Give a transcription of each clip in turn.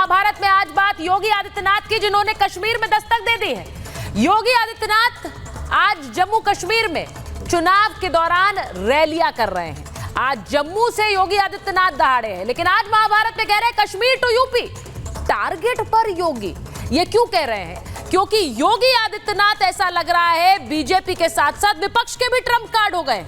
महाभारत में आज बात योगी आदित्यनाथ की, जिन्होंने कश्मीर में दस्तक दे दी है। योगी आदित्यनाथ आज जम्मू कश्मीर में चुनाव के दौरान रैलियां कर रहे हैं। आज जम्मू से योगी आदित्यनाथ दहाड़े हैं, लेकिन आज महाभारत में कह रहे हैं कश्मीर टू यूपी, टारगेट पर योगी। ये क्यों कह रहे हैं? क्योंकि योगी आदित्यनाथ ऐसा लग रहा है बीजेपी के साथ साथ विपक्ष के भी ट्रम्प कार्ड हो गए,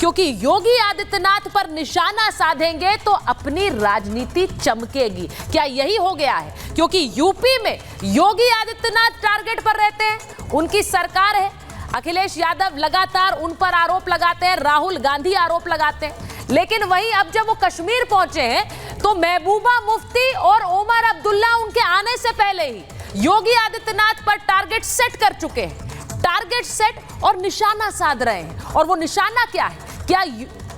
क्योंकि योगी आदित्यनाथ पर निशाना साधेंगे तो अपनी राजनीति चमकेगी। क्या यही हो गया है? क्योंकि यूपी में योगी आदित्यनाथ टारगेट पर रहते हैं, उनकी सरकार है, अखिलेश यादव लगातार उन पर आरोप लगाते हैं, राहुल गांधी आरोप लगाते हैं। लेकिन वहीं अब जब वो कश्मीर पहुंचे हैं तो महबूबा मुफ्ती और ओमर अब्दुल्ला उनके आने से पहले ही योगी आदित्यनाथ पर टारगेट सेट कर चुके हैं। टारगेट सेट और निशाना साध रहे हैं। और वो निशाना क्या है? क्या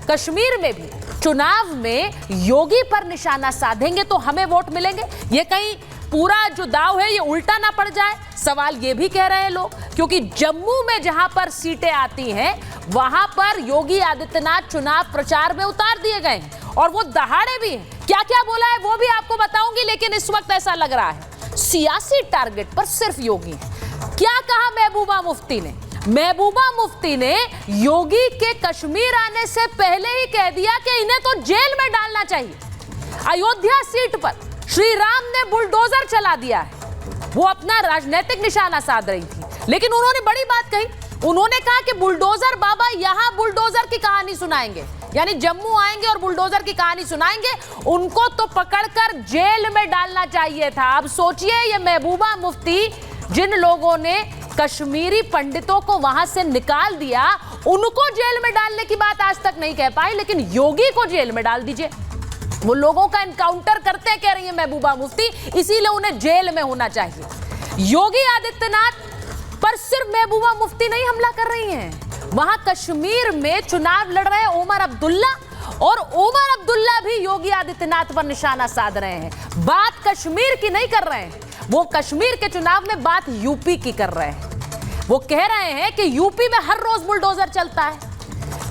कश्मीर में भी चुनाव में योगी पर निशाना साधेंगे तो हमें वोट मिलेंगे? ये कहीं पूरा जो दाव है ये उल्टा ना पड़ जाए, सवाल ये भी कह रहे हैं लोग। क्योंकि जम्मू में जहां पर सीटें आती हैं वहां पर योगी आदित्यनाथ चुनाव प्रचार में उतार दिए गए हैं और वो दहाड़े भी हैं। क्या क्या बोला है वो भी आपको बताऊंगी, लेकिन इस वक्त ऐसा लग रहा है सियासी टारगेट पर सिर्फ योगी है। क्या कहा महबूबा मुफ्ती ने? महबूबा मुफ्ती ने योगी के कश्मीर आने से पहले ही कह दिया कि इन्हें तो जेल में डालना चाहिए। अयोध्या सीट पर श्री राम ने बुलडोजर चला दिया है, वो अपना राजनीतिक निशाना साध रही थी, लेकिन उन्होंने बड़ी बात कही। उन्होंने कहा कि बुलडोजर बाबा यहां बुलडोजर की कहानी सुनाएंगे, यानी जम्मू आएंगे और बुलडोजर की कहानी सुनाएंगे, उनको तो पकड़कर जेल में डालना चाहिए था। अब सोचिए ये महबूबा मुफ्ती, जिन लोगों ने कश्मीरी पंडितों को वहां से निकाल दिया, उनको जेल में डालने की बात आज तक नहीं कह पाई, लेकिन योगी को जेल में डाल दीजिए। वो लोगों का एनकाउंटर करते कह रही है महबूबा मुफ्ती, इसीलिए उन्हें जेल में होना चाहिए। योगी आदित्यनाथ पर सिर्फ महबूबा मुफ्ती नहीं हमला कर रही हैं, वहां कश्मीर में चुनाव लड़ रहे ओमर अब्दुल्ला, और ओमर अब्दुल्ला भी योगी आदित्यनाथ पर निशाना साध रहे हैं। बात कश्मीर की नहीं कर रहे हैं, वो कश्मीर के चुनाव में बात यूपी की कर रहे हैं। वो कह रहे हैं कि यूपी में हर रोज बुलडोजर चलता है।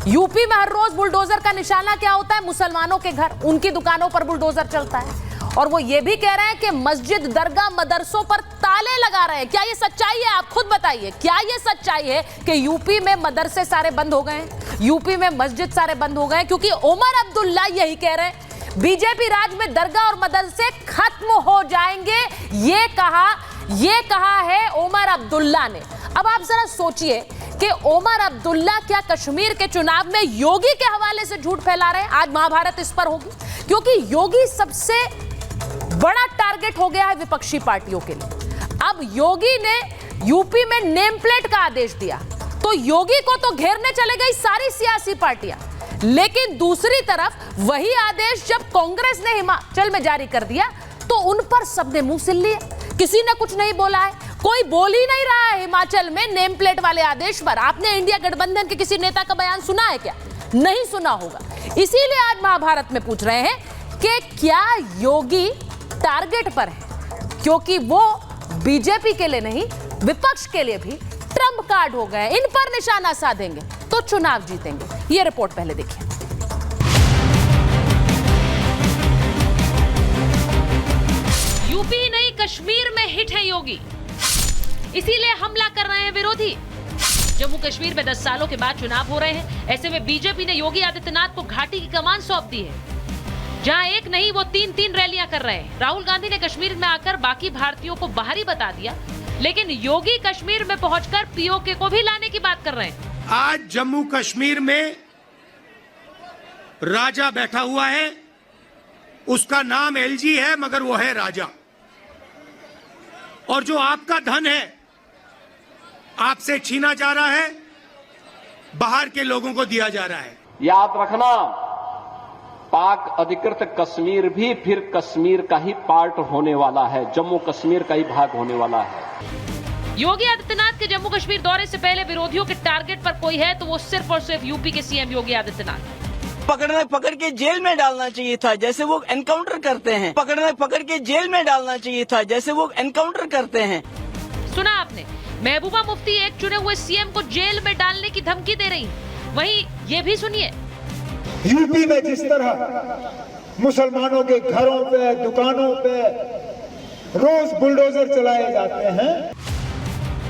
यूपी में हर रोज बुलडोजर का निशाना क्या होता है? मुसलमानों के घर, उनकी दुकानों पर बुलडोजर चलता है। और वो ये भी कह रहे हैं कि मस्जिद, दरगाह, मदरसों पर ताले लगा रहे हैं। क्या ये सच्चाई है? आप खुद बताइए, क्या ये सच्चाई है कि यूपी में मदरसे सारे बंद हो गए हैं, यूपी में मस्जिद सारे बंद हो गए? क्योंकि ओमर अब्दुल्ला यही कह रहे हैं बीजेपी राज में दरगाह और मदरसे खत्म हो जाएंगे। ये कहा है ओमर अब्दुल्ला ने। अब आप जरा सोचिए कि ओमर अब्दुल्ला क्या कश्मीर के चुनाव में योगी के हवाले से झूठ फैला रहे हैं? आज महाभारत इस पर होगी, क्योंकि योगी सबसे बड़ा टारगेट हो गया है विपक्षी पार्टियों के लिए। अब योगी ने यूपी में नेम प्लेट का आदेश दिया तो योगी को तो घेरने चले गई सारी सियासी पार्टियां, लेकिन दूसरी तरफ वही आदेश जब कांग्रेस ने हिमाचल में जारी कर दिया तो उन पर सबने मुंह सिल लिए, किसी ने कुछ नहीं बोला है, कोई बोल ही नहीं रहा है हिमाचल में नेम प्लेट वाले आदेश पर। आपने इंडिया गठबंधन के किसी नेता का बयान सुना है क्या? नहीं सुना होगा। इसीलिए आज महाभारत में पूछ रहे हैं कि क्या योगी टारगेट पर है, क्योंकि वो बीजेपी के लिए नहीं विपक्ष के लिए भी ट्रम्प कार्ड हो गए। इन पर निशाना साधेंगे तो चुनाव जीतेंगे। ये रिपोर्ट पहले देखिए। यूपी नहीं कश्मीर में हिट है योगी, इसीलिए हमला कर रहे हैं विरोधी। जम्मू कश्मीर में 10 सालों के बाद चुनाव हो रहे हैं, ऐसे में बीजेपी ने योगी आदित्यनाथ को घाटी की कमान सौंप दी है, जहां एक नहीं वो 3 रैलियां कर रहे हैं। राहुल गांधी ने कश्मीर में आकर बाकी भारतीयों को बाहरी बता दिया, लेकिन योगी कश्मीर में पहुंचकर पीओके को भी लाने की बात कर रहे हैं। आज जम्मू कश्मीर में राजा बैठा हुआ है, उसका नाम एलजी है मगर वो है राजा, और जो आपका धन है आपसे छीना जा रहा है, बाहर के लोगों को दिया जा रहा है। याद रखना, पाक अधिकृत कश्मीर भी फिर कश्मीर का ही पार्ट होने वाला है, जम्मू कश्मीर का ही भाग होने वाला है। योगी आदित्यनाथ के जम्मू कश्मीर दौरे से पहले विरोधियों के टारगेट पर कोई है तो वो सिर्फ और सिर्फ यूपी के सीएम योगी आदित्यनाथ। पकड़ के जेल में डालना चाहिए था जैसे वो एनकाउंटर करते हैं। पकड़ के जेल में डालना चाहिए था जैसे वो एनकाउंटर करते हैं। सुना आपने, महबूबा मुफ्ती एक चुने हुए सीएम को जेल में डालने की धमकी दे रही। वहीं ये भी सुनिए, यूपी में जिस तरह मुसलमानों के घरों पे, दुकानों पे रोज बुलडोजर चलाए जाते हैं।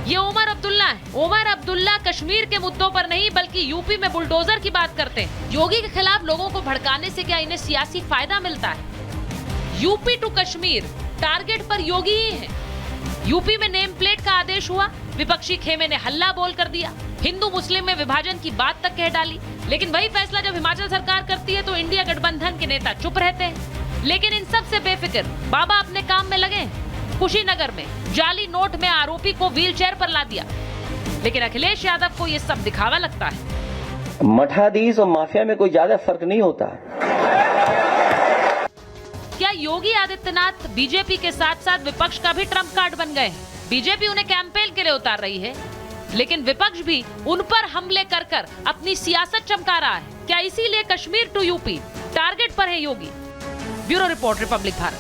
ये ओमर अब्दुल्ला है। ओमर अब्दुल्ला कश्मीर के मुद्दों पर नहीं बल्कि यूपी में बुलडोजर की बात करते हैं। योगी के खिलाफ लोगों को भड़काने से क्या इन्हें सियासी फायदा मिलता है? यूपी टू कश्मीर टारगेट पर योगी ही है। यूपी में नेम प्लेट का आदेश हुआ, विपक्षी खेमे ने हल्ला बोल कर दिया, हिंदू मुस्लिम में विभाजन की बात तक कह डाली। लेकिन वही फैसला जब हिमाचल सरकार करती है तो इंडिया गठबंधन के नेता चुप रहते हैं। लेकिन इन सब से बेफिक्र बाबा अपने काम में लगे हैं। कुशीनगर में जाली नोट में आरोपी को व्हीलचेयर पर ला दिया। लेकिन अखिलेश यादव को ये सब दिखावा लगता है। मठाधीश और माफिया में कोई ज्यादा फर्क नहीं होता। क्या योगी आदित्यनाथ बीजेपी के साथ साथ विपक्ष का भी ट्रम्प कार्ड बन गए? बीजेपी उन्हें कैंपेन के लिए उतार रही है, लेकिन विपक्ष भी उन पर हमले कर कर अपनी सियासत चमका रहा है। क्या इसीलिए कश्मीर टू यूपी टारगेट पर है Yogi? Bureau report, Republic Bharat.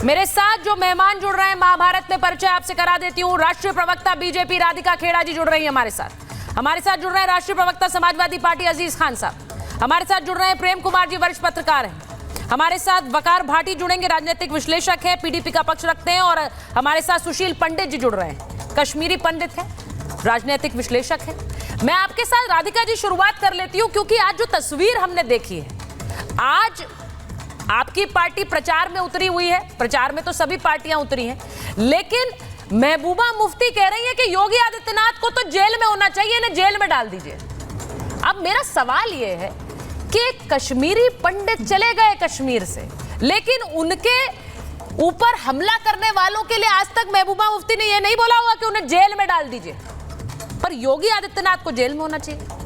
मेरे साथ जो मेहमान जुड़ रहे हैं, महाभारत में परिचय आपसे करा देती हूँ। राष्ट्रीय प्रवक्ता बीजेपी राधिका खेड़ा जी जुड़ रही है हमारे साथ जुड़ रहे हैं राष्ट्रीय प्रवक्ता समाजवादी पार्टी अजीज खान साहब। हमारे साथ जुड़ रहे हैं प्रेम कुमार जी, वरिष्ठ पत्रकार हैं। हमारे साथ वकार भाटी जुड़ेंगे, राजनीतिक विश्लेषक है, पीडीपी का पक्ष रखते हैं। और हमारे साथ सुशील पंडित जी जुड़ रहे हैं, कश्मीरी पंडित है, राजनीतिक विश्लेषक है। मैं आपके साथ राधिका जी शुरुआत कर लेती हूं, क्योंकि आज जो तस्वीर हमने देखी है, आज आपकी पार्टी प्रचार में उतरी हुई है। प्रचार में तो सभी पार्टियां उतरी हैं, लेकिन महबूबा मुफ्ती कह रही है कि योगी आदित्यनाथ को तो जेल में होना चाहिए, इन्हें जेल में डाल दीजिए। अब मेरा सवाल यह है कि कश्मीरी पंडित चले गए कश्मीर से, लेकिन उनके ऊपर हमला करने वालों के लिए आज तक महबूबा मुफ्ती ने यह नहीं बोला हुआ कि उन्हें जेल में डाल दीजिए, पर योगी आदित्यनाथ को जेल में होना चाहिए।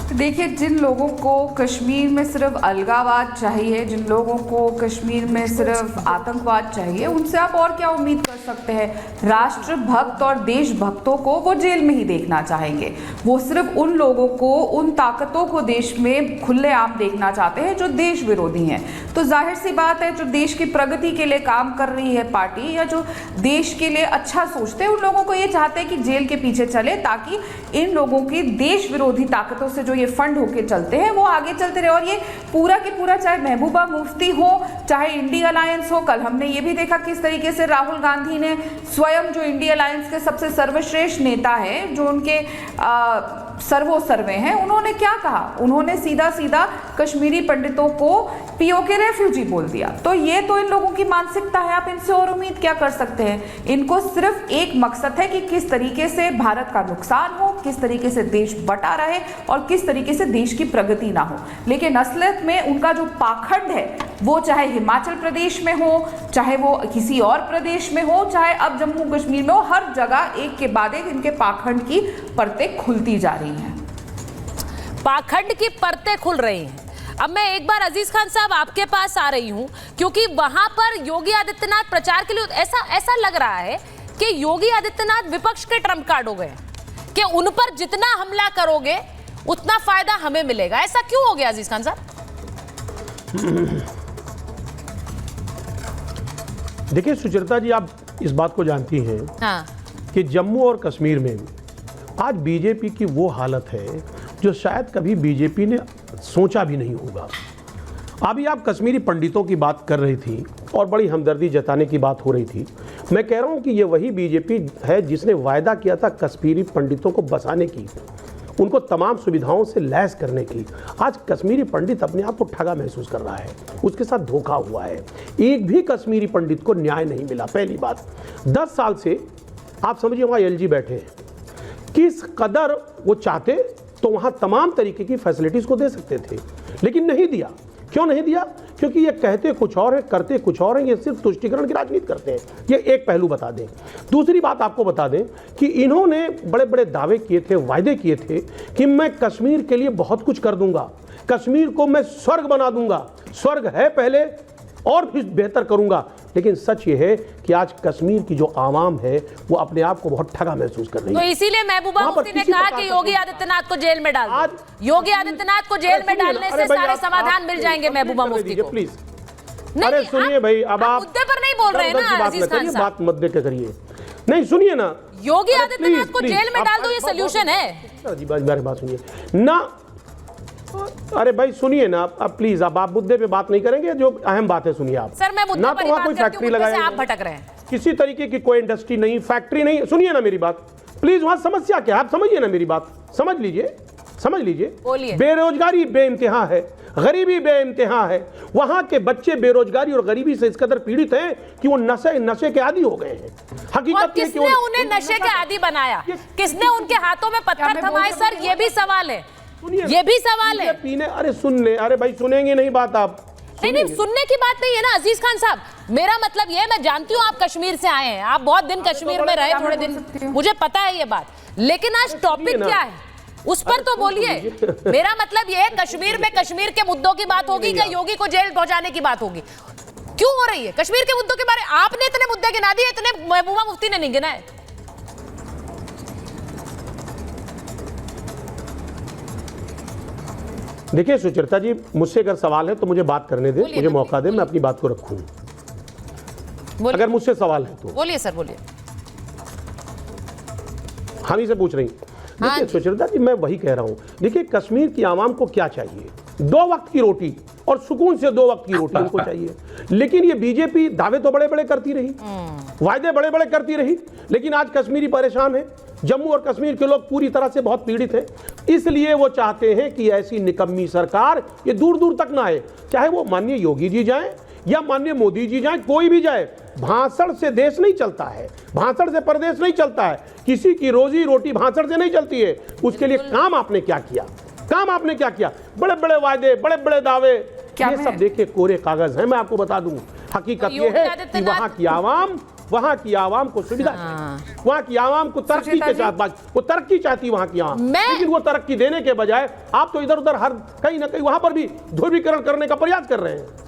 देखिए, जिन लोगों को कश्मीर में सिर्फ अलगावाद चाहिए, जिन लोगों को कश्मीर में सिर्फ आतंकवाद चाहिए, उनसे आप और क्या उम्मीद कर सकते हैं? राष्ट्रभक्त और देशभक्तों को वो जेल में ही देखना चाहेंगे। वो सिर्फ उन लोगों को, उन ताकतों को देश में खुलेआम देखना चाहते हैं जो देश विरोधी हैं। तो जाहिर सी बात है, जो देश की प्रगति के लिए काम कर रही है पार्टी, या जो देश के लिए अच्छा सोचते हैं, उन लोगों को ये चाहते हैं कि जेल के पीछे चले, ताकि इन लोगों की देश विरोधी ताकतों से जो ये फंड होके चलते हैं वो आगे चलते रहे। और ये पूरा के पूरा, चाहे महबूबा मुफ्ती हो, चाहे इंडिया अलायंस हो, कल हमने ये भी देखा किस तरीके से राहुल गांधी ने स्वयं, जो इंडिया अलायंस के सबसे सर्वश्रेष्ठ नेता है, जो उनके सर्वोसर्वे हैं, उन्होंने क्या कहा? उन्होंने सीधा सीधा कश्मीरी पंडितों को पीओके रेफ्यूजी बोल दिया। तो ये तो इन लोगों की मानसिकता है, आप इनसे और उम्मीद क्या कर सकते हैं? इनको सिर्फ एक मकसद है कि किस तरीके से भारत का नुकसान हो, किस तरीके से देश बटा रहे और किस तरीके से देश की प्रगति ना हो। लेकिन असलियत में उनका जो पाखंड है, वो चाहे हिमाचल प्रदेश में हो, चाहे वो किसी और प्रदेश में हो, चाहे अब जम्मू कश्मीर में हो, हर जगह एक के बाद एक इनके पाखंड की परतें खुलती जा रही हैं। पाखंड की परतें खुल रही हैं। अब मैं एक बार अजीज खान साहब आपके पास आ रही हूं, क्योंकि वहां पर योगी आदित्यनाथ प्रचार के लिए ऐसा लग रहा है कि योगी आदित्यनाथ विपक्ष के ट्रम्प कार्ड हो गए, कि उन पर जितना हमला करोगे उतना फायदा हमें मिलेगा। ऐसा क्यों हो गया अजीज खान साहब? देखिए सुचरिता जी, आप इस बात को जानती हैं कि जम्मू और कश्मीर में आज बीजेपी की वो हालत है जो शायद कभी बीजेपी ने सोचा भी नहीं होगा। अभी आप कश्मीरी पंडितों की बात कर रही थी और बड़ी हमदर्दी जताने की बात हो रही थी। मैं कह रहा हूं कि ये वही बीजेपी है जिसने वायदा किया था कश्मीरी पंडितों को बसाने की, उनको तमाम सुविधाओं से लैस करने की। आज कश्मीरी पंडित अपने आप को ठगा महसूस कर रहा है, उसके साथ धोखा हुआ है। एक भी कश्मीरी पंडित को न्याय नहीं मिला। पहली बात, 10 साल से आप समझिए वहाँ एलजी बैठे हैं, किस कदर वो चाहते तो वहाँ तमाम तरीके की फैसिलिटीज़ को दे सकते थे, लेकिन नहीं दिया। क्यों नहीं दिया? क्योंकि ये कहते कुछ और है, करते कुछ और है। ये सिर्फ तुष्टीकरण की राजनीति करते हैं। ये एक पहलू बता दें। दूसरी बात आपको बता दें कि इन्होंने बड़े बड़े दावे किए थे, वायदे किए थे कि मैं कश्मीर के लिए बहुत कुछ कर दूंगा, कश्मीर को मैं स्वर्ग बना दूंगा, स्वर्ग है पहले और भी बेहतर करूंगा। लेकिन सच ये है कि आज कश्मीर की जो आवाम है वो अपने आप को बहुत ठगा महसूस कर रही है। तो इसीलिए महबूबा मुफ्ती ने कहा कि योगी आदित्यनाथ को जेल में डाल दो। योगी आदित्यनाथ को जेल में डालने से सारे समाधान मिल जाएंगे महबूबा मुफ्ती को। प्लीज, अरे सुनिए भाई, अब आप मुद्दे पर नहीं बोल रहे हैं ना अजीज खान साहब। बात मुद्दे के करिए, नहीं सुनिए ना। योगी आदित्यनाथ को जेल में डाल दो, ये सोल्यूशन है। मेरी बात सुनिए ना। अरे भाई सुनिए ना, अब प्लीज आप मुद्दे पे बात नहीं करेंगे, जो अहम बात है सुनिए आप। सर मैं मुद्दे ना पर तो ही वहाँ बात कोई करती हूँ, फैक्ट्री मुद्दे से लगाई आप भटक रहे हैं। किसी तरीके की कोई इंडस्ट्री नहीं, फैक्ट्री नहीं, सुनिए ना मेरी बात प्लीज। वहां समस्या क्या है आप समझिए ना मेरी बात, समझ लीजिए। बोलिए। बेरोजगारी बेइंतहा है, गरीबी बेइंतहा है। वहां के बच्चे बेरोजगारी और गरीबी से इस कदर पीड़ित हैं कि वो नशे के आदी हो गए हैं। और हकीकत किसने उन्हें नशे के आदी बनाया, किसने उनके हाथों में पत्थर थमाए सर, ये भी सवाल है, ये भी सवाल है। पीने अरे भाई सुनेंगे नहीं बात आप। नहीं सुनने की बात नहीं है ना अजीज खान साहब, मेरा मतलब ये है, मैं जानती हूँ आप कश्मीर से आए हैं, आप बहुत दिन कश्मीर में रहे, थोड़े दिन, मुझे पता है ये बात, लेकिन आज टॉपिक क्या है उस पर तो बोलिए। मेरा मतलब ये है, कश्मीर में कश्मीर के मुद्दों की बात होगी क्या योगी को जेल पहुंचाने की बात होगी? क्यों हो रही है कश्मीर के मुद्दों के बारे? आपने इतने मुद्दे गिना दिए, इतने महबूबा मुफ्ती ने नहीं गिनाए। देखिए सुचरिता जी, मुझसे अगर सवाल है तो मुझे बात करने दे, मुझे मौका दे, मैं अपनी बात को रखूं। अगर मुझसे सवाल है तो बोलिए सर, बोलिए। हम ही से पूछ रही। देखिए सुचरिता जी, मैं वही कह रहा हूं, देखिए कश्मीर की आवाम को क्या चाहिए? 2 वक्त की रोटी, और सुकून से 2 वक्त की रोटी उनको चाहिए। लेकिन ये बीजेपी दावे तो बड़े बड़े करती रही, वायदे बड़े बड़े करती रही, लेकिन आज कश्मीरी परेशान है, जम्मू और कश्मीर के लोग पूरी तरह से बहुत पीड़ित हैं। इसलिए वो चाहते हैं कि ऐसी निकम्मी सरकार ये दूर दूर तक ना आए, चाहे वो माननीय योगी जी जाएं या माननीय मोदी जी जाएं, कोई भी जाए। भाषण से देश नहीं चलता है, भाषण से प्रदेश नहीं चलता है, किसी की रोजी रोटी भाषण से नहीं चलती है। उसके लिए काम आपने क्या किया? काम आपने क्या किया? बड़े बड़े वायदे, बड़े बड़े दावे, ये सब देखिए कोरे कागज है। मैं आपको बता दूं, हकीकत ये है कि वहां की आवाम को सुविधा चाहिए, वहां की आवाम को तरक्की के साथ, वो तरक्की चाहती है वहां की आवाम, लेकिन वो तरक्की देने के बजाय आप तो इधर उधर हर कहीं ना कहीं वहां पर भी ध्रुवीकरण करने का प्रयास कर रहे हैं।